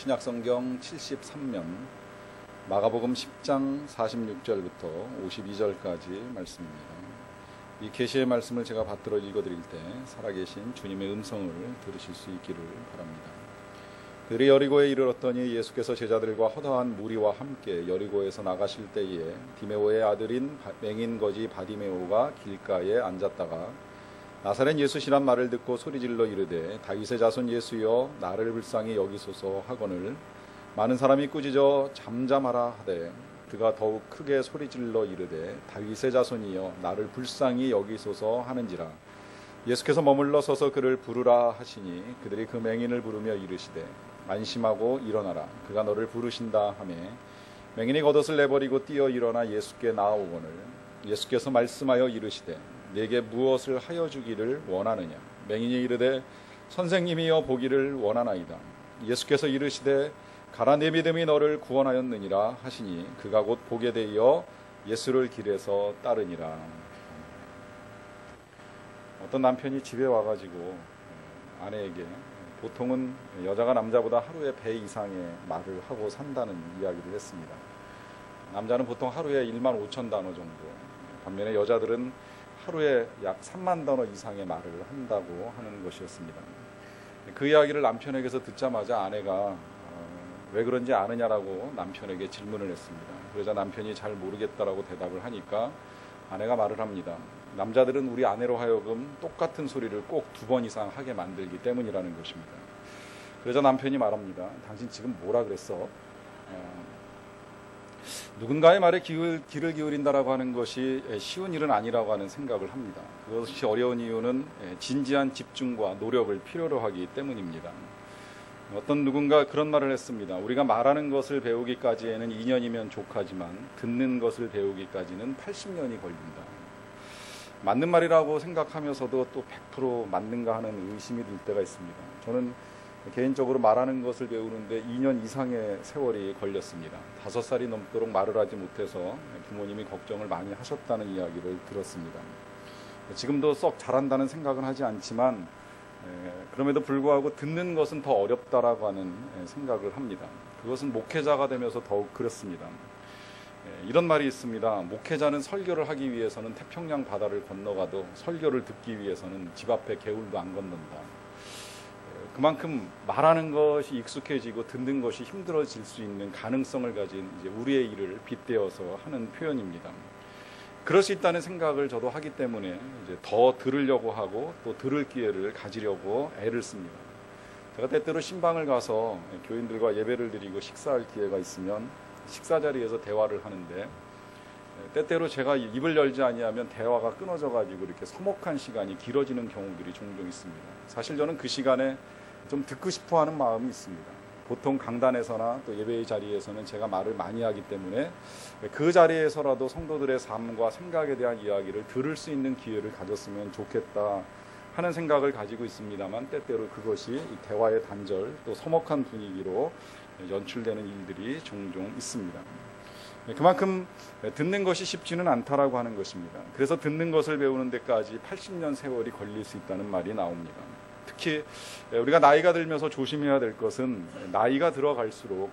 신약성경 73면 마가복음 10장 46절부터 52절까지 말씀입니다. 이 계시의 말씀을 제가 받들어 읽어드릴 때 살아계신 주님의 음성을 들으실 수 있기를 바랍니다. 그들이 여리고에 이르렀더니 예수께서 제자들과 허다한 무리와 함께 여리고에서 나가실 때에 디메오의 아들인 맹인 거지 바디메오가 길가에 앉았다가 나사렛 예수시란 말을 듣고 소리질러 이르되 다윗의 자손 예수여 나를 불쌍히 여기소서 하거늘 많은 사람이 꾸짖어 잠잠하라 하되 그가 더욱 크게 소리질러 이르되 다윗의 자손이여 나를 불쌍히 여기소서 하는지라. 예수께서 머물러 서서 그를 부르라 하시니 그들이 그 맹인을 부르며 이르시되 안심하고 일어나라 그가 너를 부르신다 하매 맹인이 겉옷을 내버리고 뛰어 일어나 예수께 나아오거늘 예수께서 말씀하여 이르시되 내게 무엇을 하여 주기를 원하느냐. 맹인이 이르되 선생님이여 보기를 원하나이다. 예수께서 이르시되 가라 내 믿음이 너를 구원하였느니라 하시니 그가 곧 보게 되어 예수를 길에서 따르니라. 어떤 남편이 집에 와가지고 아내에게 보통은 여자가 남자보다 하루에 배 이상의 말을 하고 산다는 이야기를 했습니다. 남자는 보통 하루에 15,000 단어 정도, 반면에 여자들은 하루에 약 3만 단어 이상의 말을 한다고 하는 것이었습니다. 그 이야기를 남편에게서 듣자마자 아내가 왜 그런지 아느냐라고 남편에게 질문을 했습니다. 그러자 남편이 잘 모르겠다라고 대답을 하니까 아내가 말을 합니다. 남자들은 우리 아내로 하여금 똑같은 소리를 꼭 2번 이상 하게 만들기 때문이라는 것입니다. 그러자 남편이 말합니다. 당신 지금 뭐라 그랬어? 누군가의 말에 귀를 기울인다라고 하는 것이 쉬운 일은 아니라고 하는 생각을 합니다. 그것이 어려운 이유는 진지한 집중과 노력을 필요로 하기 때문입니다. 어떤 누군가 그런 말을 했습니다. 우리가 말하는 것을 배우기까지에는 2년이면 족하지만 듣는 것을 배우기까지는 80년이 걸린다. 맞는 말이라고 생각하면서도 또 100% 맞는가 하는 의심이 들 때가 있습니다. 저는 개인적으로 말하는 것을 배우는데 2년 이상의 세월이 걸렸습니다. 5살이 넘도록 말을 하지 못해서 부모님이 걱정을 많이 하셨다는 이야기를 들었습니다. 지금도 썩 잘한다는 생각은 하지 않지만 그럼에도 불구하고 듣는 것은 더 어렵다라고 하는 생각을 합니다. 그것은 목회자가 되면서 더욱 그렇습니다. 이런 말이 있습니다. 목회자는 설교를 하기 위해서는 태평양 바다를 건너가도 설교를 듣기 위해서는 집 앞에 개울도 안 건넌다. 그만큼 말하는 것이 익숙해지고 듣는 것이 힘들어질 수 있는 가능성을 가진 우리의 일을 빗대어서 하는 표현입니다. 그럴 수 있다는 생각을 저도 하기 때문에 더 들으려고 하고 또 들을 기회를 가지려고 애를 씁니다. 제가 때때로 신방을 가서 교인들과 예배를 드리고 식사할 기회가 있으면 식사 자리에서 대화를 하는데 때때로 제가 입을 열지 아니하면 대화가 끊어져가지고 이렇게 서먹한 시간이 길어지는 경우들이 종종 있습니다. 사실 저는 그 시간에 좀 듣고 싶어하는 마음이 있습니다. 보통 강단에서나 또 예배의 자리에서는 제가 말을 많이 하기 때문에 그 자리에서라도 성도들의 삶과 생각에 대한 이야기를 들을 수 있는 기회를 가졌으면 좋겠다 하는 생각을 가지고 있습니다만 때때로 그것이 대화의 단절 또 서먹한 분위기로 연출되는 일들이 종종 있습니다. 그만큼 듣는 것이 쉽지는 않다라고 하는 것입니다. 그래서 듣는 것을 배우는 데까지 80년 세월이 걸릴 수 있다는 말이 나옵니다. 특히 우리가 나이가 들면서 조심해야 될 것은 나이가 들어갈수록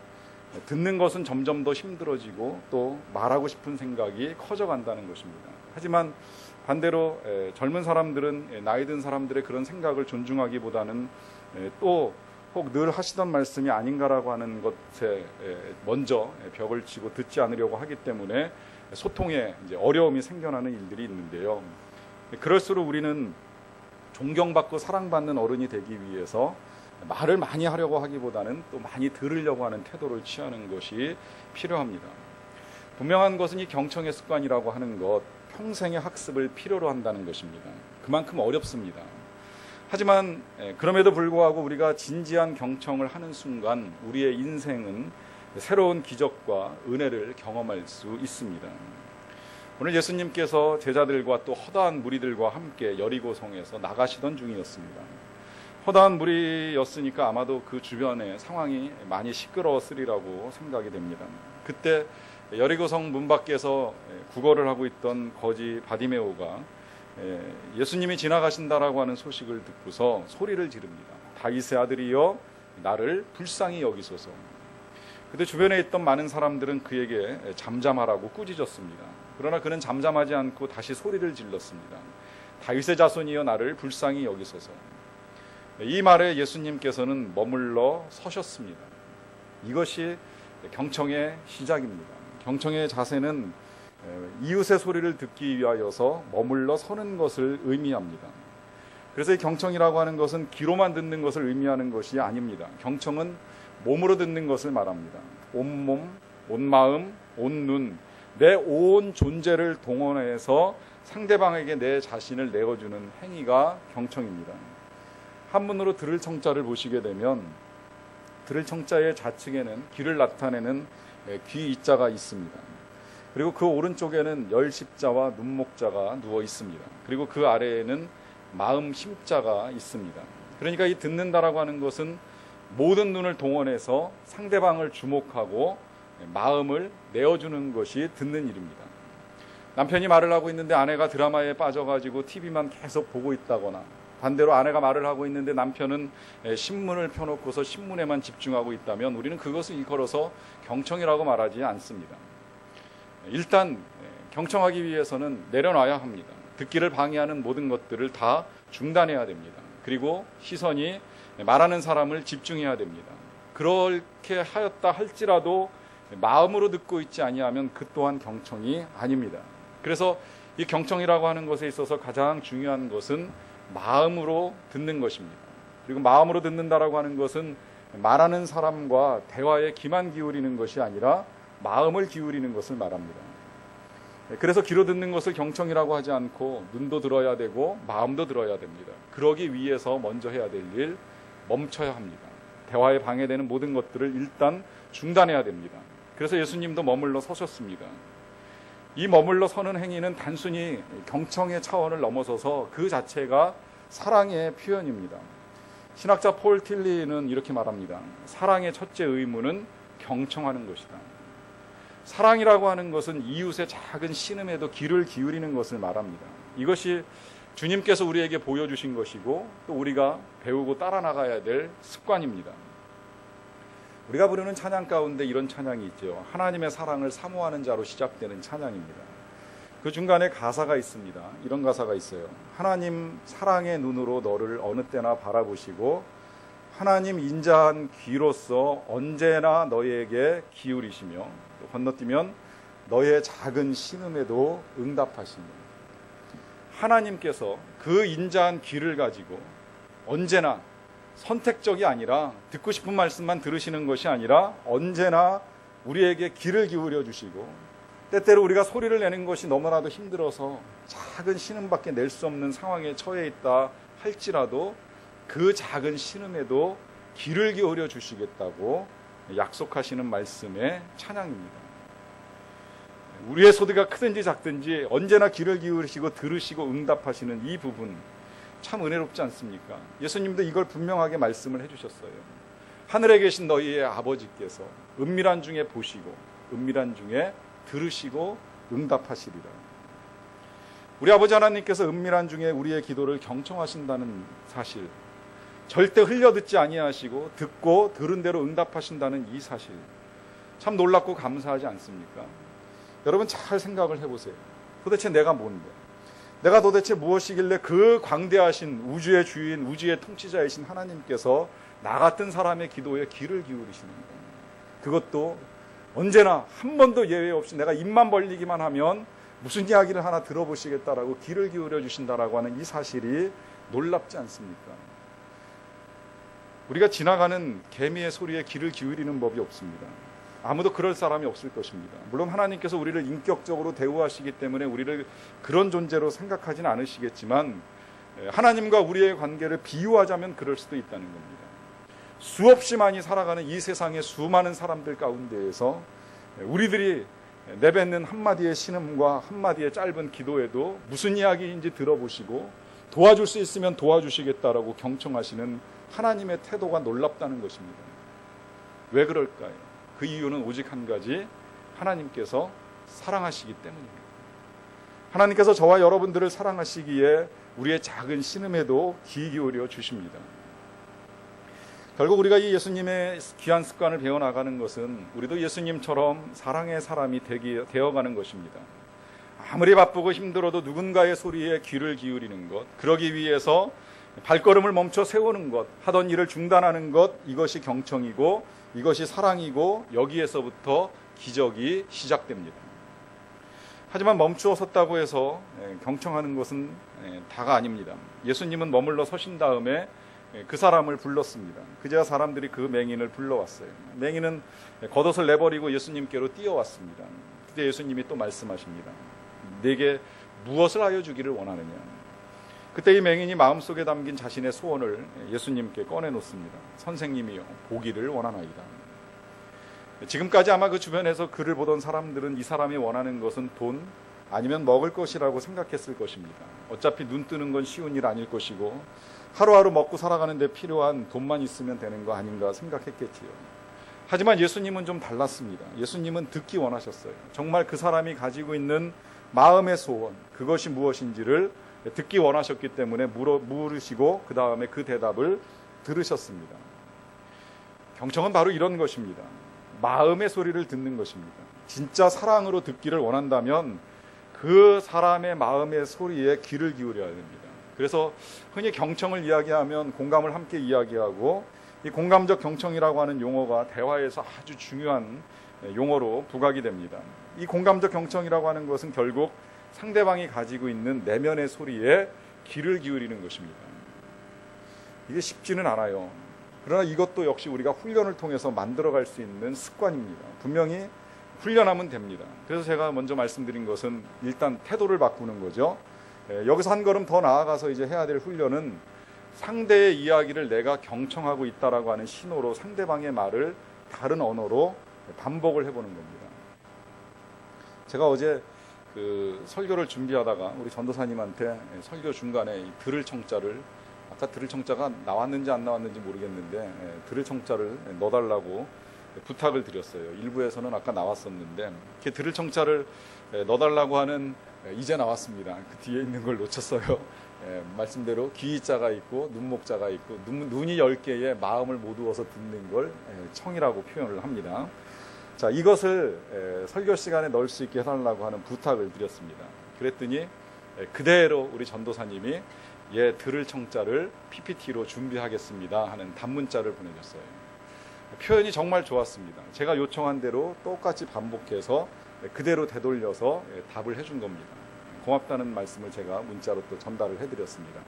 듣는 것은 점점 더 힘들어지고 또 말하고 싶은 생각이 커져간다는 것입니다. 하지만 반대로 젊은 사람들은 나이 든 사람들의 그런 생각을 존중하기보다는 또 혹 늘 하시던 말씀이 아닌가라고 하는 것에 먼저 벽을 치고 듣지 않으려고 하기 때문에 소통에 어려움이 생겨나는 일들이 있는데요. 그럴수록 우리는 존경받고 사랑받는 어른이 되기 위해서 말을 많이 하려고 하기보다는 또 많이 들으려고 하는 태도를 취하는 것이 필요합니다. 분명한 것은 이 경청의 습관이라고 하는 것, 평생의 학습을 필요로 한다는 것입니다. 그만큼 어렵습니다. 하지만 그럼에도 불구하고 우리가 진지한 경청을 하는 순간 우리의 인생은 새로운 기적과 은혜를 경험할 수 있습니다. 오늘 예수님께서 제자들과 또 허다한 무리들과 함께 여리고성에서 나가시던 중이었습니다. 허다한 무리였으니까 아마도 그 주변의 상황이 많이 시끄러웠으리라고 생각이 됩니다. 그때 여리고성 문 밖에서 구걸을 하고 있던 거지 바디메오가 예수님이 지나가신다라고 하는 소식을 듣고서 소리를 지릅니다. 다윗의 아들이여 나를 불쌍히 여기소서. 그때 주변에 있던 많은 사람들은 그에게 잠잠하라고 꾸짖었습니다. 그러나 그는 잠잠하지 않고 다시 소리를 질렀습니다. 다윗의 자손이여 나를 불쌍히 여기소서. 이 말에 예수님께서는 머물러 서셨습니다. 이것이 경청의 시작입니다. 경청의 자세는 이웃의 소리를 듣기 위하여서 머물러 서는 것을 의미합니다. 그래서 이 경청이라고 하는 것은 귀로만 듣는 것을 의미하는 것이 아닙니다. 경청은 몸으로 듣는 것을 말합니다. 온몸, 온 마음, 온 눈, 내 온 존재를 동원해서 상대방에게 내 자신을 내어주는 행위가 경청입니다. 한문으로 들을 청자를 보시게 되면 들을 청자의 좌측에는 귀를 나타내는 귀 이자가 있습니다. 그리고 그 오른쪽에는 열십자와 눈목자가 누워 있습니다. 그리고 그 아래에는 마음 힘자가 있습니다. 그러니까 이 듣는다라고 하는 것은 모든 눈을 동원해서 상대방을 주목하고 마음을 내어주는 것이 듣는 일입니다. 남편이 말을 하고 있는데 아내가 드라마에 빠져가지고 TV만 계속 보고 있다거나, 반대로 아내가 말을 하고 있는데 남편은 신문을 펴놓고서 신문에만 집중하고 있다면 우리는 그것을 일컬어서 경청이라고 말하지 않습니다. 일단 경청하기 위해서는 내려놔야 합니다. 듣기를 방해하는 모든 것들을 다 중단해야 됩니다. 그리고 시선이 말하는 사람을 집중해야 됩니다. 그렇게 하였다 할지라도 마음으로 듣고 있지 아니하면 그 또한 경청이 아닙니다. 그래서 이 경청이라고 하는 것에 있어서 가장 중요한 것은 마음으로 듣는 것입니다. 그리고 마음으로 듣는다라고 하는 것은 말하는 사람과 대화에 귀만 기울이는 것이 아니라 마음을 기울이는 것을 말합니다. 그래서 귀로 듣는 것을 경청이라고 하지 않고 눈도 들어야 되고 마음도 들어야 됩니다. 그러기 위해서 먼저 해야 될 일, 멈춰야 합니다. 대화에 방해되는 모든 것들을 일단 중단해야 됩니다. 그래서 예수님도 머물러 서셨습니다. 이 머물러 서는 행위는 단순히 경청의 차원을 넘어서서 그 자체가 사랑의 표현입니다. 신학자 폴 틸리는 이렇게 말합니다. 사랑의 첫째 의무는 경청하는 것이다. 사랑이라고 하는 것은 이웃의 작은 신음에도 귀를 기울이는 것을 말합니다. 이것이 주님께서 우리에게 보여주신 것이고 또 우리가 배우고 따라 나가야 될 습관입니다. 우리가 부르는 찬양 가운데 이런 찬양이 있죠. 하나님의 사랑을 사모하는 자로 시작되는 찬양입니다. 그 중간에 가사가 있습니다. 이런 가사가 있어요. 하나님 사랑의 눈으로 너를 어느 때나 바라보시고 하나님 인자한 귀로서 언제나 너에게 기울이시며, 또 건너뛰면 너의 작은 신음에도 응답하시며, 하나님께서 그 인자한 귀를 가지고 언제나 선택적이 아니라 듣고 싶은 말씀만 들으시는 것이 아니라 언제나 우리에게 귀를 기울여 주시고, 때때로 우리가 소리를 내는 것이 너무나도 힘들어서 작은 신음밖에 낼 수 없는 상황에 처해 있다 할지라도 그 작은 신음에도 귀를 기울여 주시겠다고 약속하시는 말씀의 찬양입니다. 우리의 소리가 크든지 작든지 언제나 귀를 기울이시고 들으시고 응답하시는 이 부분 참 은혜롭지 않습니까? 예수님도 이걸 분명하게 말씀을 해주셨어요. 하늘에 계신 너희의 아버지께서 은밀한 중에 보시고 은밀한 중에 들으시고 응답하시리라. 우리 아버지 하나님께서 은밀한 중에 우리의 기도를 경청하신다는 사실, 절대 흘려듣지 아니하시고 듣고 들은 대로 응답하신다는 이 사실, 참 놀랍고 감사하지 않습니까? 여러분 잘 생각을 해보세요. 도대체 내가 뭔데? 내가 도대체 무엇이길래 그 광대하신 우주의 주인, 우주의 통치자이신 하나님께서 나 같은 사람의 기도에 귀를 기울이시는가? 그것도 언제나 한 번도 예외 없이 내가 입만 벌리기만 하면 무슨 이야기를 하나 들어보시겠다라고 귀를 기울여 주신다라고 하는 이 사실이 놀랍지 않습니까? 우리가 지나가는 개미의 소리에 귀를 기울이는 법이 없습니다. 아무도 그럴 사람이 없을 것입니다. 물론 하나님께서 우리를 인격적으로 대우하시기 때문에 우리를 그런 존재로 생각하지는 않으시겠지만 하나님과 우리의 관계를 비유하자면 그럴 수도 있다는 겁니다. 수없이 많이 살아가는 이 세상의 수많은 사람들 가운데에서 우리들이 내뱉는 한마디의 신음과 한마디의 짧은 기도에도 무슨 이야기인지 들어보시고 도와줄 수 있으면 도와주시겠다라고 경청하시는 하나님의 태도가 놀랍다는 것입니다. 왜 그럴까요? 그 이유는 오직 한 가지, 하나님께서 사랑하시기 때문입니다. 하나님께서 저와 여러분들을 사랑하시기에 우리의 작은 신음에도 귀 기울여 주십니다. 결국 우리가 이 예수님의 귀한 습관을 배워나가는 것은 우리도 예수님처럼 사랑의 사람이 되어가는 것입니다. 아무리 바쁘고 힘들어도 누군가의 소리에 귀를 기울이는 것, 그러기 위해서 발걸음을 멈춰 세우는 것, 하던 일을 중단하는 것, 이것이 경청이고 이것이 사랑이고 여기에서부터 기적이 시작됩니다. 하지만 멈추어 섰다고 해서 경청하는 것은 다가 아닙니다. 예수님은 머물러 서신 다음에 그 사람을 불렀습니다. 그제야 사람들이 그 맹인을 불러왔어요. 맹인은 겉옷을 내버리고 예수님께로 뛰어왔습니다. 그때 예수님이 또 말씀하십니다. 내게 무엇을 하여 주기를 원하느냐. 그때 이 맹인이 마음속에 담긴 자신의 소원을 예수님께 꺼내놓습니다. 선생님이여, 보기를 원하나이다. 지금까지 아마 그 주변에서 그를 보던 사람들은 이 사람이 원하는 것은 돈 아니면 먹을 것이라고 생각했을 것입니다. 어차피 눈 뜨는 건 쉬운 일 아닐 것이고 하루하루 먹고 살아가는 데 필요한 돈만 있으면 되는 거 아닌가 생각했겠지요. 하지만 예수님은 좀 달랐습니다. 예수님은 듣기 원하셨어요. 정말 그 사람이 가지고 있는 마음의 소원, 그것이 무엇인지를 듣기 원하셨기 때문에 물으시고 그 다음에 그 대답을 들으셨습니다. 경청은 바로 이런 것입니다. 마음의 소리를 듣는 것입니다. 진짜 사랑으로 듣기를 원한다면 그 사람의 마음의 소리에 귀를 기울여야 됩니다. 그래서 흔히 경청을 이야기하면 공감을 함께 이야기하고 이 공감적 경청이라고 하는 용어가 대화에서 아주 중요한 용어로 부각이 됩니다. 이 공감적 경청이라고 하는 것은 결국 상대방이 가지고 있는 내면의 소리에 귀를 기울이는 것입니다. 이게 쉽지는 않아요. 그러나 이것도 역시 우리가 훈련을 통해서 만들어갈 수 있는 습관입니다. 분명히 훈련하면 됩니다. 그래서 제가 먼저 말씀드린 것은 일단 태도를 바꾸는 거죠. 여기서 한 걸음 더 나아가서 이제 해야 될 훈련은 상대의 이야기를 내가 경청하고 있다라고 하는 신호로 상대방의 말을 다른 언어로 반복을 해보는 겁니다. 제가 어제 그 설교를 준비하다가 우리 전도사님한테 설교 중간에 이 들을 청자를 아까 들을 청자가 나왔는지 안 나왔는지 모르겠는데 들을 청자를 넣어달라고 부탁을 드렸어요. 일부에서는 아까 나왔었는데 이렇게 들을 청자를 넣어달라고 하는 이제 나왔습니다. 그 뒤에 있는 걸 놓쳤어요. 말씀대로 귀자가 있고 눈목자가 있고 눈이 10개에 마음을 모두어서 듣는 걸 청이라고 표현을 합니다. 자, 이것을 설교 시간에 넣을 수 있게 해달라고 하는 부탁을 드렸습니다. 그랬더니 그대로 우리 전도사님이 들을 청자를 PPT로 준비하겠습니다 하는 단문자를 보내줬어요. 표현이 정말 좋았습니다. 제가 요청한 대로 똑같이 반복해서 그대로 되돌려서 답을 해준 겁니다. 고맙다는 말씀을 제가 문자로 또 전달을 해드렸습니다.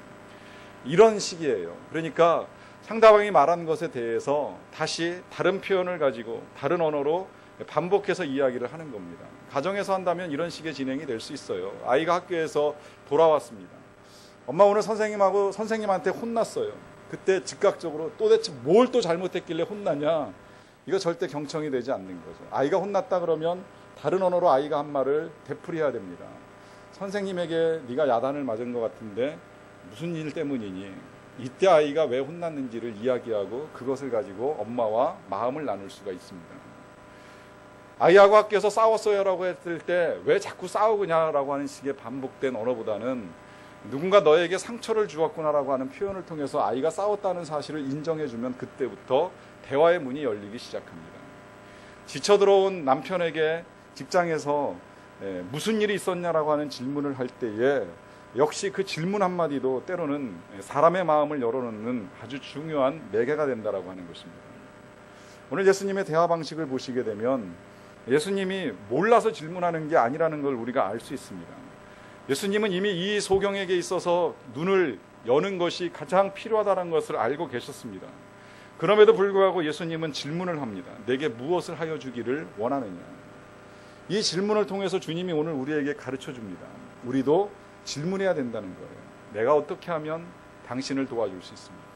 이런 식이에요. 그러니까 상대방이 말한 것에 대해서 다시 다른 표현을 가지고 다른 언어로 반복해서 이야기를 하는 겁니다. 가정에서 한다면 이런 식의 진행이 될 수 있어요. 아이가 학교에서 돌아왔습니다. 엄마 오늘 선생님한테 혼났어요. 그때 즉각적으로 도대체 뭘 또 잘못했길래 혼나냐? 이거 절대 경청이 되지 않는 거죠. 아이가 혼났다 그러면 다른 언어로 아이가 한 말을 되풀이해야 됩니다. 선생님에게 네가 야단을 맞은 것 같은데 무슨 일 때문이니? 이때 아이가 왜 혼났는지를 이야기하고 그것을 가지고 엄마와 마음을 나눌 수가 있습니다. 아이하고 학교에서 싸웠어요라고 했을 때 왜 자꾸 싸우냐라고 하는 식의 반복된 언어보다는 누군가 너에게 상처를 주었구나라고 하는 표현을 통해서 아이가 싸웠다는 사실을 인정해주면 그때부터 대화의 문이 열리기 시작합니다. 지쳐 들어온 남편에게 직장에서 무슨 일이 있었냐라고 하는 질문을 할 때에 역시 그 질문 한마디도 때로는 사람의 마음을 열어놓는 아주 중요한 매개가 된다라고 하는 것입니다. 오늘 예수님의 대화 방식을 보시게 되면 예수님이 몰라서 질문하는 게 아니라는 걸 우리가 알 수 있습니다. 예수님은 이미 이 소경에게 있어서 눈을 여는 것이 가장 필요하다는 것을 알고 계셨습니다. 그럼에도 불구하고 예수님은 질문을 합니다. 내게 무엇을 하여 주기를 원하느냐. 이 질문을 통해서 주님이 오늘 우리에게 가르쳐 줍니다. 우리도 질문해야 된다는 거예요. 내가 어떻게 하면 당신을 도와줄 수 있습니까?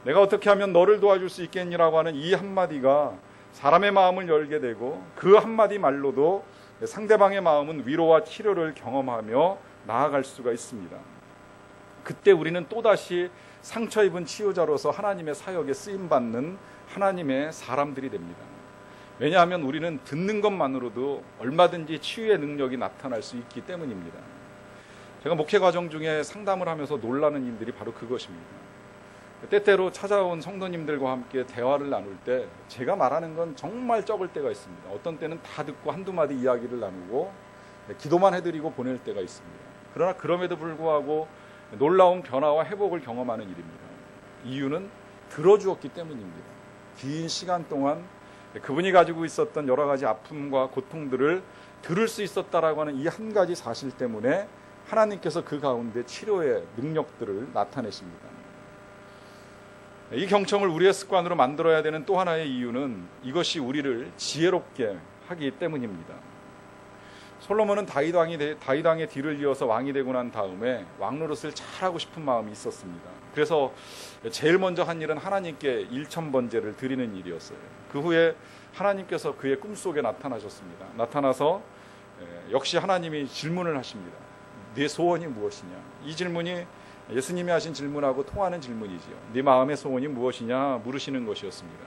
내가 어떻게 하면 너를 도와줄 수 있겠니라고 하는 이 한마디가 사람의 마음을 열게 되고 그 한마디 말로도 상대방의 마음은 위로와 치료를 경험하며 나아갈 수가 있습니다. 그때 우리는 또다시 상처 입은 치유자로서 하나님의 사역에 쓰임받는 하나님의 사람들이 됩니다. 왜냐하면 우리는 듣는 것만으로도 얼마든지 치유의 능력이 나타날 수 있기 때문입니다. 제가 목회 과정 중에 상담을 하면서 놀라는 일들이 바로 그것입니다. 때때로 찾아온 성도님들과 함께 대화를 나눌 때 제가 말하는 건 정말 적을 때가 있습니다. 어떤 때는 다 듣고 한두 마디 이야기를 나누고 기도만 해드리고 보낼 때가 있습니다. 그러나 그럼에도 불구하고 놀라운 변화와 회복을 경험하는 일입니다. 이유는 들어주었기 때문입니다. 긴 시간 동안 그분이 가지고 있었던 여러 가지 아픔과 고통들을 들을 수 있었다라고 하는 이 한 가지 사실 때문에 하나님께서 그 가운데 치료의 능력들을 나타내십니다. 이 경청을 우리의 습관으로 만들어야 되는 또 하나의 이유는 이것이 우리를 지혜롭게 하기 때문입니다. 솔로몬은 다윗 왕의 뒤를 이어서 왕이 되고 난 다음에 왕 노릇을 잘하고 싶은 마음이 있었습니다. 그래서 제일 먼저 한 일은 하나님께 일천번제를 드리는 일이었어요. 그 후에 하나님께서 그의 꿈속에 나타나셨습니다. 나타나서 역시 하나님이 질문을 하십니다. 네 소원이 무엇이냐? 이 질문이 예수님이 하신 질문하고 통하는 질문이지요. 네 마음의 소원이 무엇이냐 물으시는 것이었습니다.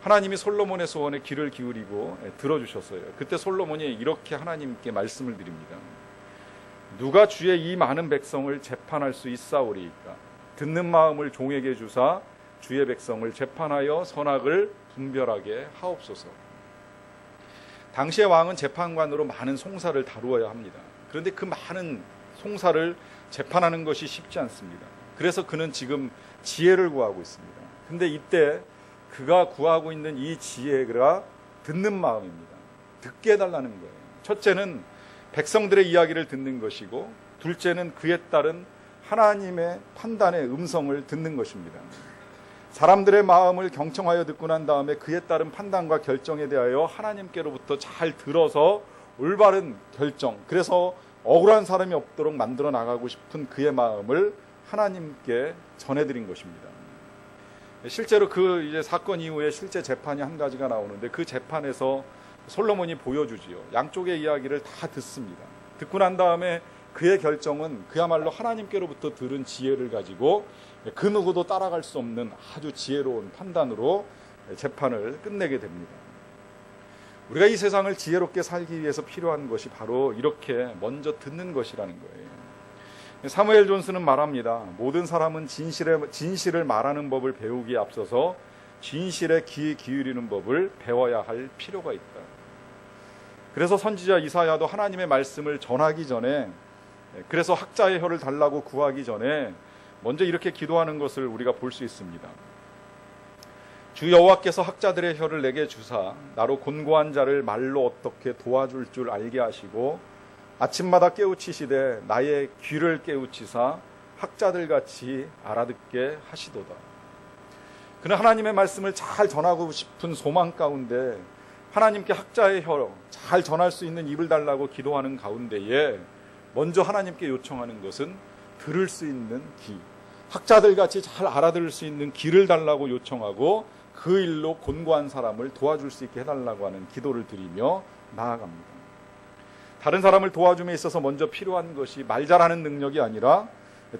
하나님이 솔로몬의 소원에 귀를 기울이고 들어주셨어요. 그때 솔로몬이 이렇게 하나님께 말씀을 드립니다. 누가 주의 이 많은 백성을 재판할 수 있사오리이까? 듣는 마음을 종에게 주사 주의 백성을 재판하여 선악을 분별하게 하옵소서. 당시의 왕은 재판관으로 많은 송사를 다루어야 합니다. 그런데 그 많은 송사를 재판하는 것이 쉽지 않습니다. 그래서 그는 지금 지혜를 구하고 있습니다. 근데 이때 그가 구하고 있는 이 지혜가 듣는 마음입니다. 듣게 해달라는 거예요. 첫째는 백성들의 이야기를 듣는 것이고, 둘째는 그에 따른 하나님의 판단의 음성을 듣는 것입니다. 사람들의 마음을 경청하여 듣고 난 다음에 그에 따른 판단과 결정에 대하여 하나님께로부터 잘 들어서 올바른 결정, 그래서 억울한 사람이 없도록 만들어 나가고 싶은 그의 마음을 하나님께 전해드린 것입니다. 실제로 그 이제 사건 이후에 실제 재판이 한 가지가 나오는데, 그 재판에서 솔로몬이 보여주지요. 양쪽의 이야기를 다 듣습니다. 듣고 난 다음에 그의 결정은 그야말로 하나님께로부터 들은 지혜를 가지고 그 누구도 따라갈 수 없는 아주 지혜로운 판단으로 재판을 끝내게 됩니다. 우리가 이 세상을 지혜롭게 살기 위해서 필요한 것이 바로 이렇게 먼저 듣는 것이라는 거예요. 사무엘 존스는 말합니다. 모든 사람은 진실을 말하는 법을 배우기에 앞서서 진실에 귀 기울이는 법을 배워야 할 필요가 있다. 그래서 선지자 이사야도 하나님의 말씀을 전하기 전에, 그래서 학자의 혀를 달라고 구하기 전에 먼저 이렇게 기도하는 것을 우리가 볼 수 있습니다. 주 여호와께서 학자들의 혀를 내게 주사 나로 곤고한 자를 말로 어떻게 도와줄 줄 알게 하시고 아침마다 깨우치시되 나의 귀를 깨우치사 학자들같이 알아듣게 하시도다. 그는 하나님의 말씀을 잘 전하고 싶은 소망 가운데 하나님께 학자의 혀 잘 전할 수 있는 입을 달라고 기도하는 가운데에 먼저 하나님께 요청하는 것은 들을 수 있는 귀, 학자들같이 잘 알아들을 수 있는 귀를 달라고 요청하고 그 일로 곤고한 사람을 도와줄 수 있게 해달라고 하는 기도를 드리며 나아갑니다. 다른 사람을 도와줌에 있어서 먼저 필요한 것이 말 잘하는 능력이 아니라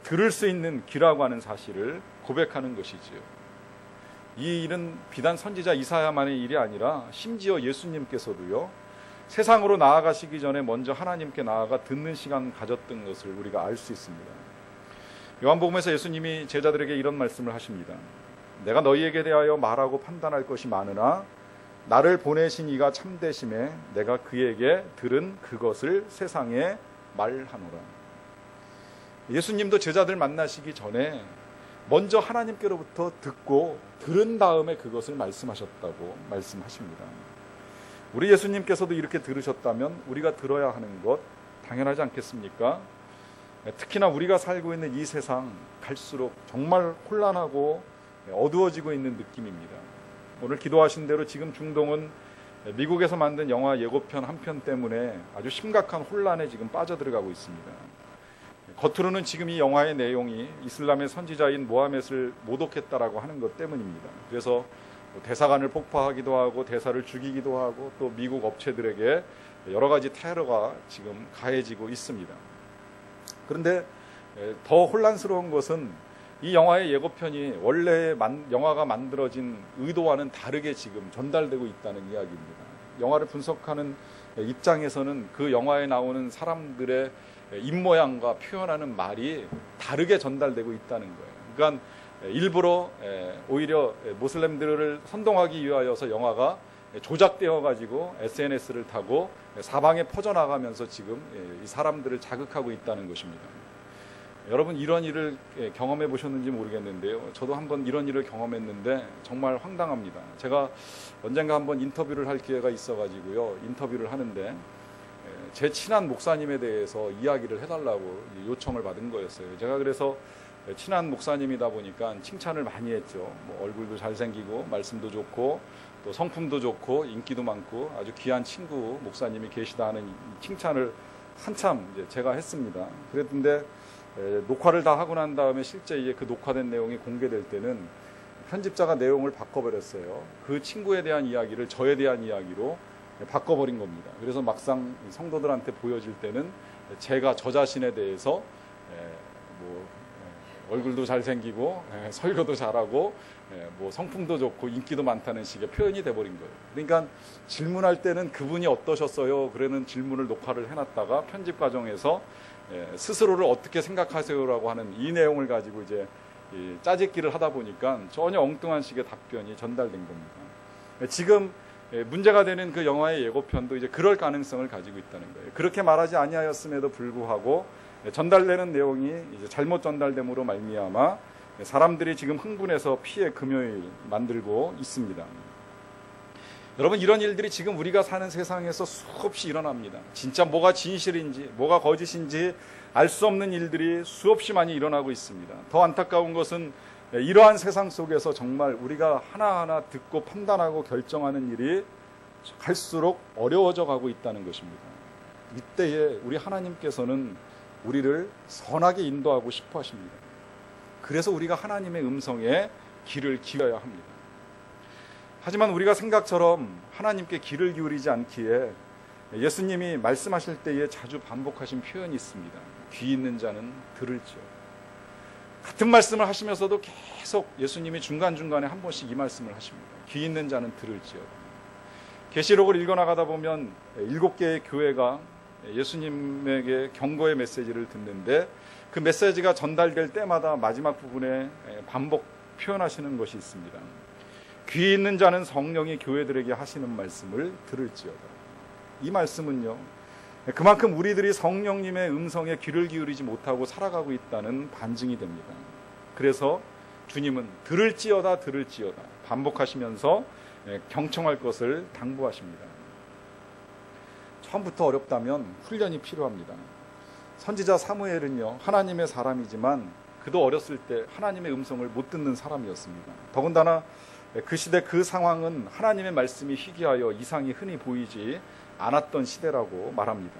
들을 수 있는 귀라고 하는 사실을 고백하는 것이지요. 이 일은 비단 선지자 이사야만의 일이 아니라 심지어 예수님께서도요, 세상으로 나아가시기 전에 먼저 하나님께 나아가 듣는 시간 가졌던 것을 우리가 알 수 있습니다. 요한복음에서 예수님이 제자들에게 이런 말씀을 하십니다. 내가 너희에게 대하여 말하고 판단할 것이 많으나 나를 보내신 이가 참되심에 내가 그에게 들은 그것을 세상에 말하노라. 예수님도 제자들 만나시기 전에 먼저 하나님께로부터 듣고 들은 다음에 그것을 말씀하셨다고 말씀하십니다. 우리 예수님께서도 이렇게 들으셨다면 우리가 들어야 하는 것 당연하지 않겠습니까? 특히나 우리가 살고 있는 이 세상 갈수록 정말 혼란하고 어두워지고 있는 느낌입니다. 오늘 기도하신 대로 지금 중동은 미국에서 만든 영화 예고편 한 편 때문에 아주 심각한 혼란에 지금 빠져들어가고 있습니다. 겉으로는 지금 이 영화의 내용이 이슬람의 선지자인 모하멧을 모독했다라고 하는 것 때문입니다. 그래서 대사관을 폭파하기도 하고 대사를 죽이기도 하고 또 미국 업체들에게 여러 가지 테러가 지금 가해지고 있습니다. 그런데 더 혼란스러운 것은 이 영화의 예고편이 원래 영화가 만들어진 의도와는 다르게 지금 전달되고 있다는 이야기입니다. 영화를 분석하는 입장에서는 그 영화에 나오는 사람들의 입모양과 표현하는 말이 다르게 전달되고 있다는 거예요. 그러니까 일부러 오히려 모슬렘들을 선동하기 위하여서 영화가 조작되어 가지고 SNS를 타고 사방에 퍼져나가면서 지금 이 사람들을 자극하고 있다는 것입니다. 여러분 이런 일을 경험해 보셨는지 모르겠는데요. 저도 한번 이런 일을 경험했는데 정말 황당합니다. 제가 언젠가 한번 인터뷰를 할 기회가 있어가지고요. 인터뷰를 하는데 제 친한 목사님에 대해서 이야기를 해달라고 요청을 받은 거였어요. 제가 그래서 친한 목사님이다 보니까 칭찬을 많이 했죠. 뭐 얼굴도 잘생기고 말씀도 좋고 또 성품도 좋고 인기도 많고 아주 귀한 친구 목사님이 계시다 하는 칭찬을 한참 이제 제가 했습니다. 그랬는데 녹화를 다 하고 난 다음에 실제 이제 그 녹화된 내용이 공개될 때는 편집자가 내용을 바꿔버렸어요. 그 친구에 대한 이야기를 저에 대한 이야기로 바꿔버린 겁니다. 그래서 막상 성도들한테 보여질 때는 제가 저 자신에 대해서 뭐 얼굴도 잘생기고 설교도 잘하고 뭐 성품도 좋고 인기도 많다는 식의 표현이 돼버린 거예요. 그러니까 질문할 때는 그분이 어떠셨어요? 그러는 질문을 녹화를 해놨다가 편집 과정에서 스스로를 어떻게 생각하세요라고 하는 이 내용을 가지고 이제 짜집기를 하다 보니까 전혀 엉뚱한 식의 답변이 전달된 겁니다. 지금 문제가 되는 그 영화의 예고편도 이제 그럴 가능성을 가지고 있다는 거예요. 그렇게 말하지 아니하였음에도 불구하고 전달되는 내용이 이제 잘못 전달됨으로 말미암아 사람들이 지금 흥분해서 피해 금요일 만들고 있습니다. 여러분 이런 일들이 지금 우리가 사는 세상에서 수없이 일어납니다. 진짜 뭐가 진실인지 뭐가 거짓인지 알 수 없는 일들이 수없이 많이 일어나고 있습니다. 더 안타까운 것은 이러한 세상 속에서 정말 우리가 하나하나 듣고 판단하고 결정하는 일이 갈수록 어려워져 가고 있다는 것입니다. 이때에 우리 하나님께서는 우리를 선하게 인도하고 싶어 하십니다. 그래서 우리가 하나님의 음성에 귀를 기울여야 합니다. 하지만 우리가 생각처럼 하나님께 귀를 기울이지 않기에 예수님이 말씀하실 때에 자주 반복하신 표현이 있습니다. 귀 있는 자는 들을지어다. 같은 말씀을 하시면서도 계속 예수님이 중간중간에 한 번씩 이 말씀을 하십니다. 귀 있는 자는 들을지어다. 계시록을 읽어나가다 보면 7개의 교회가 예수님에게 경고의 메시지를 듣는데 그 메시지가 전달될 때마다 마지막 부분에 반복 표현하시는 것이 있습니다. 귀 있는 자는 성령이 교회들에게 하시는 말씀을 들을지어다. 이 말씀은요, 그만큼 우리들이 성령님의 음성에 귀를 기울이지 못하고 살아가고 있다는 반증이 됩니다. 그래서 주님은 들을지어다 들을지어다 반복하시면서 경청할 것을 당부하십니다. 처음부터 어렵다면 훈련이 필요합니다. 선지자 사무엘은요, 하나님의 사람이지만 그도 어렸을 때 하나님의 음성을 못 듣는 사람이었습니다. 더군다나 그 시대 그 상황은 하나님의 말씀이 희귀하여 이상이 흔히 보이지 않았던 시대라고 말합니다.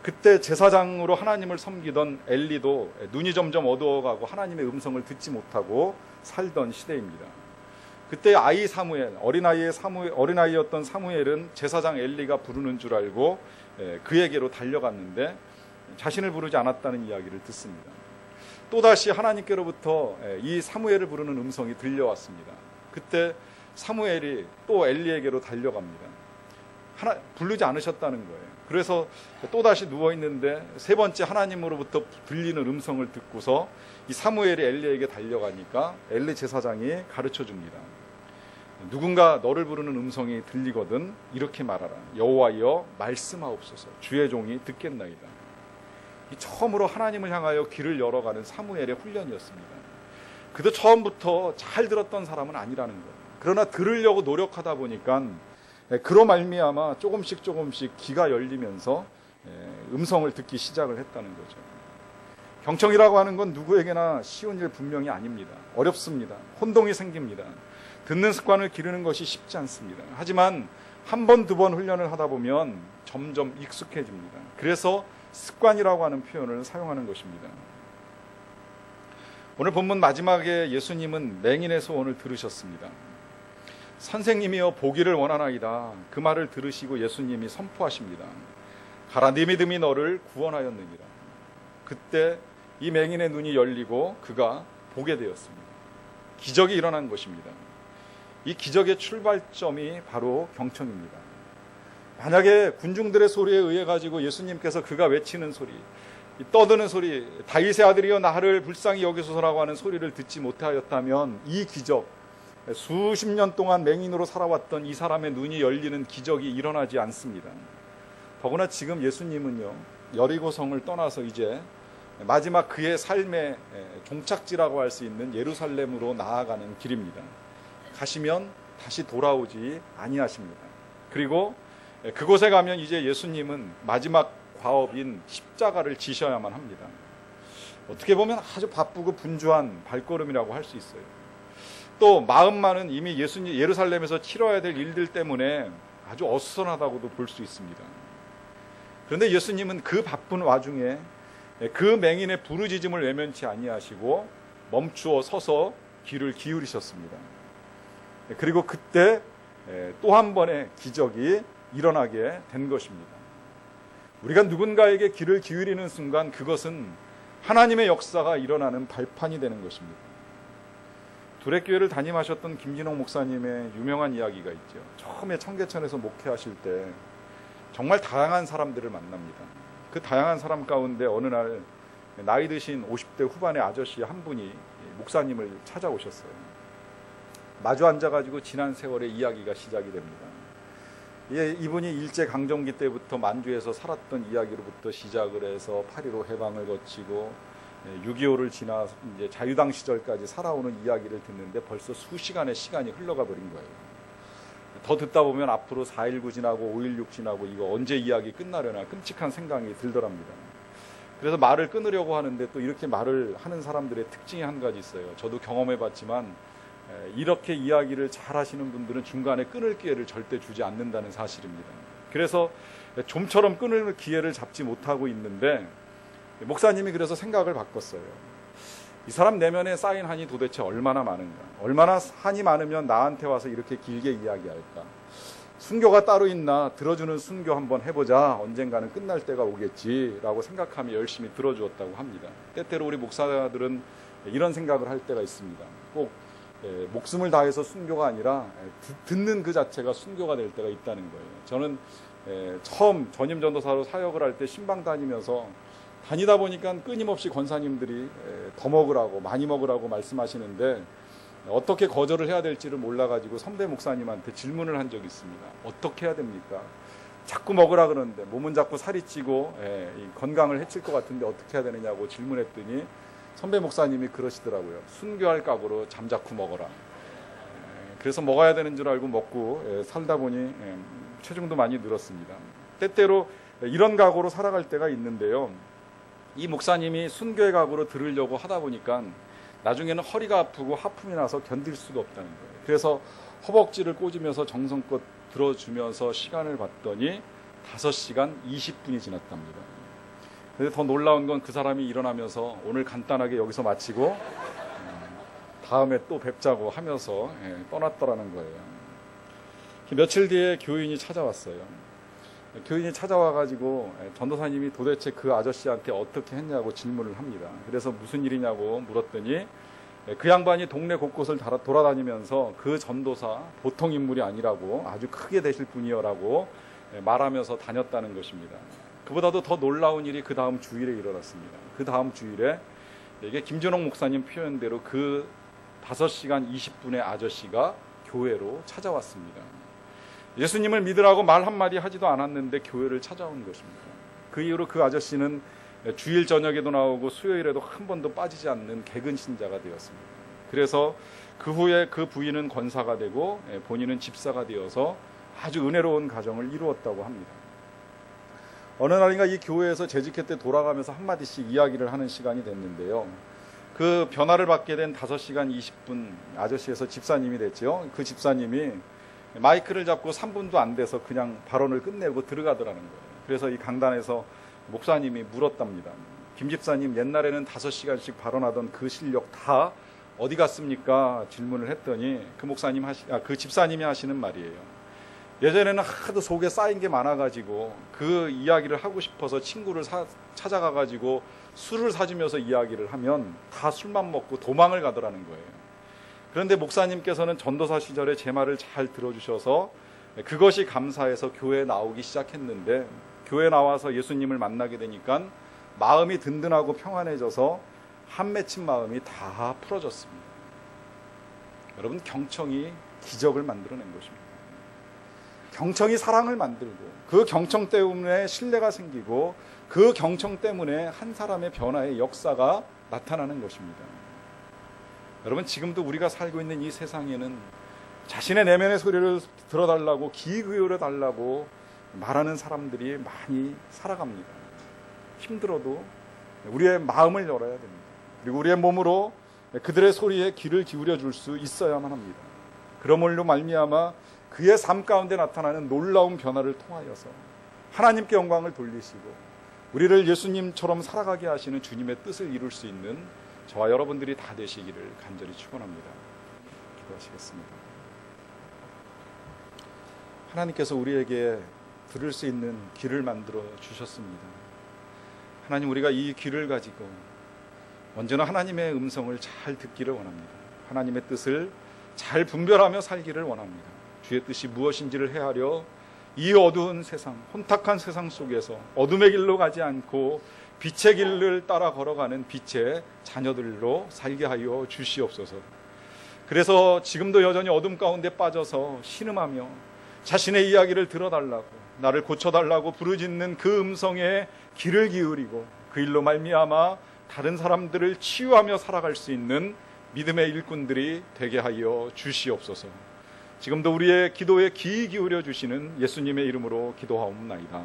그때 제사장으로 하나님을 섬기던 엘리도 눈이 점점 어두워가고 하나님의 음성을 듣지 못하고 살던 시대입니다. 그때 아이 사무엘, 어린아이였던 사무엘은 제사장 엘리가 부르는 줄 알고 그에게로 달려갔는데 자신을 부르지 않았다는 이야기를 듣습니다. 또다시 하나님께로부터 이 사무엘을 부르는 음성이 들려왔습니다. 그때 사무엘이 또 엘리에게로 달려갑니다. 부르지 않으셨다는 거예요. 그래서 또다시 누워있는데 세 번째 하나님으로부터 들리는 음성을 듣고서 이 사무엘이 엘리에게 달려가니까 엘리 제사장이 가르쳐줍니다. 누군가 너를 부르는 음성이 들리거든 이렇게 말하라. 여호와여 말씀하옵소서. 주의 종이 듣겠나이다. 이 처음으로 하나님을 향하여 귀를 열어가는 사무엘의 훈련이었습니다. 그도 처음부터 잘 들었던 사람은 아니라는 거예요. 그러나 들으려고 노력하다 보니까 그로 말미암아 조금씩 귀가 열리면서 음성을 듣기 시작을 했다는 거죠. 경청이라고 하는 건 누구에게나 쉬운 일 분명히 아닙니다. 어렵습니다. 혼동이 생깁니다. 듣는 습관을 기르는 것이 쉽지 않습니다. 하지만 한 번, 두 번 훈련을 하다 보면 점점 익숙해집니다. 그래서 습관이라고 하는 표현을 사용하는 것입니다. 오늘 본문 마지막에 예수님은 맹인의 소원을 들으셨습니다. 선생님이여 보기를 원하나이다. 그 말을 들으시고 예수님이 선포하십니다. 가라, 네 믿음이 너를 구원하였느니라. 그때 이 맹인의 눈이 열리고 그가 보게 되었습니다. 기적이 일어난 것입니다. 이 기적의 출발점이 바로 경청입니다. 만약에 군중들의 소리에 의해 가지고 예수님께서 그가 외치는 소리, 이 떠드는 소리, 다윗의 아들이여 나를 불쌍히 여기소서라고 하는 소리를 듣지 못하였다면 이 기적, 수십 년 동안 맹인으로 살아왔던 이 사람의 눈이 열리는 기적이 일어나지 않습니다. 더구나 지금 예수님은요, 여리고성을 떠나서 이제 마지막 그의 삶의 종착지라고 할 수 있는 예루살렘으로 나아가는 길입니다. 가시면 다시 돌아오지 아니하십니다. 그리고 그곳에 가면 이제 예수님은 마지막 과업인 십자가를 지셔야만 합니다. 어떻게 보면 아주 바쁘고 분주한 발걸음이라고 할 수 있어요. 또 마음만은 이미 예수님 예루살렘에서 치러야 될 일들 때문에 아주 어수선하다고도 볼 수 있습니다. 그런데 예수님은 그 바쁜 와중에 그 맹인의 부르짖음을 외면치 아니하시고 멈추어 서서 귀를 기울이셨습니다. 그리고 그때 또 한 번의 기적이 일어나게 된 것입니다. 우리가 누군가에게 귀를 기울이는 순간 그것은 하나님의 역사가 일어나는 발판이 되는 것입니다. 두레교회를 담임하셨던 김진홍 목사님의 유명한 이야기가 있죠. 처음에 청계천에서 목회하실 때 정말 다양한 사람들을 만납니다. 그 다양한 사람 가운데 어느 날 나이 드신 50대 후반의 아저씨 한 분이 목사님을 찾아오셨어요. 마주 앉아가지고 지난 세월의 이야기가 시작이 됩니다. 이분이 일제강점기 때부터 만주에서 살았던 이야기로부터 시작을 해서 8.15 해방을 거치고 6.25를 지나 이제 자유당 시절까지 살아오는 이야기를 듣는데 벌써 수시간의 시간이 흘러가 버린 거예요. 더 듣다 보면 앞으로 4.19 지나고 5.16 지나고 이거 언제 이야기 끝나려나 끔찍한 생각이 들더랍니다. 그래서 말을 끊으려고 하는데 또 이렇게 말을 하는 사람들의 특징이 한 가지 있어요. 저도 경험해 봤지만 이렇게 이야기를 잘 하시는 분들은 중간에 끊을 기회를 절대 주지 않는다는 사실입니다. 그래서 좀처럼 끊을 기회를 잡지 못하고 있는데 목사님이 그래서 생각을 바꿨어요. 이 사람 내면에 쌓인 한이 도대체 얼마나 많은가? 얼마나 한이 많으면 나한테 와서 이렇게 길게 이야기할까? 순교가 따로 있나? 들어주는 순교 한번 해보자. 언젠가는 끝날 때가 오겠지라고 생각하며 열심히 들어주었다고 합니다. 때때로 우리 목사들은 이런 생각을 할 때가 있습니다. 꼭 목숨을 다해서 순교가 아니라 듣는 그 자체가 순교가 될 때가 있다는 거예요. 저는 처음 전임 전도사로 사역을 할 때 신방 다니면서 다니다 보니까 끊임없이 권사님들이 더 먹으라고 많이 먹으라고 말씀하시는데 어떻게 거절을 해야 될지를 몰라가지고 선배 목사님한테 질문을 한 적이 있습니다. 어떻게 해야 됩니까? 자꾸 먹으라 그러는데 몸은 자꾸 살이 찌고 건강을 해칠 것 같은데 어떻게 해야 되느냐고 질문했더니 선배 목사님이 그러시더라고요. 순교할 각오로 잠자코 먹어라. 그래서 먹어야 되는 줄 알고 먹고 살다 보니 체중도 많이 늘었습니다. 때때로 이런 각오로 살아갈 때가 있는데요. 이 목사님이 순교의 각오로 들으려고 하다 보니까 나중에는 허리가 아프고 하품이 나서 견딜 수가 없다는 거예요. 그래서 허벅지를 꽂으면서 정성껏 들어주면서 시간을 봤더니 5시간 20분이 지났답니다. 그런데 더 놀라운 건 그 사람이 일어나면서 오늘 간단하게 여기서 마치고 다음에 또 뵙자고 하면서 떠났더라는 거예요. 며칠 뒤에 교인이 찾아왔어요. 교인이 찾아와가지고 전도사님이 도대체 그 아저씨한테 어떻게 했냐고 질문을 합니다. 그래서 무슨 일이냐고 물었더니 그 양반이 동네 곳곳을 돌아다니면서 그 전도사 보통 인물이 아니라고 아주 크게 되실 분이여라고 말하면서 다녔다는 것입니다. 그보다도 더 놀라운 일이 그 다음 주일에 일어났습니다. 그 다음 주일에 이게 김준홍 목사님 표현대로 그 5시간 20분의 아저씨가 교회로 찾아왔습니다. 예수님을 믿으라고 말 한마디 하지도 않았는데 교회를 찾아온 것입니다. 그 이후로 그 아저씨는 주일 저녁에도 나오고 수요일에도 한 번도 빠지지 않는 개근 신자가 되었습니다. 그래서 그 후에 그 부인은 권사가 되고 본인은 집사가 되어서 아주 은혜로운 가정을 이루었다고 합니다. 어느 날인가 이 교회에서 재직회 때 돌아가면서 한마디씩 이야기를 하는 시간이 됐는데요. 그 변화를 받게 된 5시간 20분 아저씨에서 집사님이 됐죠. 그 집사님이 마이크를 잡고 3분도 안 돼서 그냥 발언을 끝내고 들어가더라는 거예요. 그래서 이 강단에서 목사님이 물었답니다. 김 집사님 옛날에는 5시간씩 발언하던 그 실력 다 어디 갔습니까? 질문을 했더니 그 집사님이 하시는 말이에요. 예전에는 하도 속에 쌓인 게 많아가지고 그 이야기를 하고 싶어서 친구를 찾아가가지고 술을 사주면서 이야기를 하면 다 술만 먹고 도망을 가더라는 거예요. 그런데 목사님께서는 전도사 시절에 제 말을 잘 들어주셔서 그것이 감사해서 교회에 나오기 시작했는데 교회에 나와서 예수님을 만나게 되니까 마음이 든든하고 평안해져서 한 맺힌 마음이 다 풀어졌습니다. 여러분, 경청이 기적을 만들어낸 것입니다. 경청이 사랑을 만들고 그 경청 때문에 신뢰가 생기고 그 경청 때문에 한 사람의 변화의 역사가 나타나는 것입니다. 여러분, 지금도 우리가 살고 있는 이 세상에는 자신의 내면의 소리를 들어달라고 귀 기울여 달라고 말하는 사람들이 많이 살아갑니다. 힘들어도 우리의 마음을 열어야 됩니다. 그리고 우리의 몸으로 그들의 소리에 귀를 기울여 줄 수 있어야만 합니다. 그러므로 말미암아 그의 삶 가운데 나타나는 놀라운 변화를 통하여서 하나님께 영광을 돌리시고 우리를 예수님처럼 살아가게 하시는 주님의 뜻을 이룰 수 있는 저와 여러분들이 다 되시기를 간절히 축원합니다. 기도하시겠습니다. 하나님께서 우리에게 들을 수 있는 귀를 만들어 주셨습니다. 하나님, 우리가 이 귀를 가지고 언제나 하나님의 음성을 잘 듣기를 원합니다. 하나님의 뜻을 잘 분별하며 살기를 원합니다. 주의 뜻이 무엇인지를 헤아려 이 어두운 세상, 혼탁한 세상 속에서 어둠의 길로 가지 않고 빛의 길을 따라 걸어가는 빛의 자녀들로 살게 하여 주시옵소서. 그래서 지금도 여전히 어둠 가운데 빠져서 신음하며 자신의 이야기를 들어달라고, 나를 고쳐달라고 부르짖는 그 음성에 귀를 기울이고 그 일로 말미암아 다른 사람들을 치유하며 살아갈 수 있는 믿음의 일꾼들이 되게 하여 주시옵소서. 지금도 우리의 기도에 귀 기울여 주시는 예수님의 이름으로 기도하옵나이다.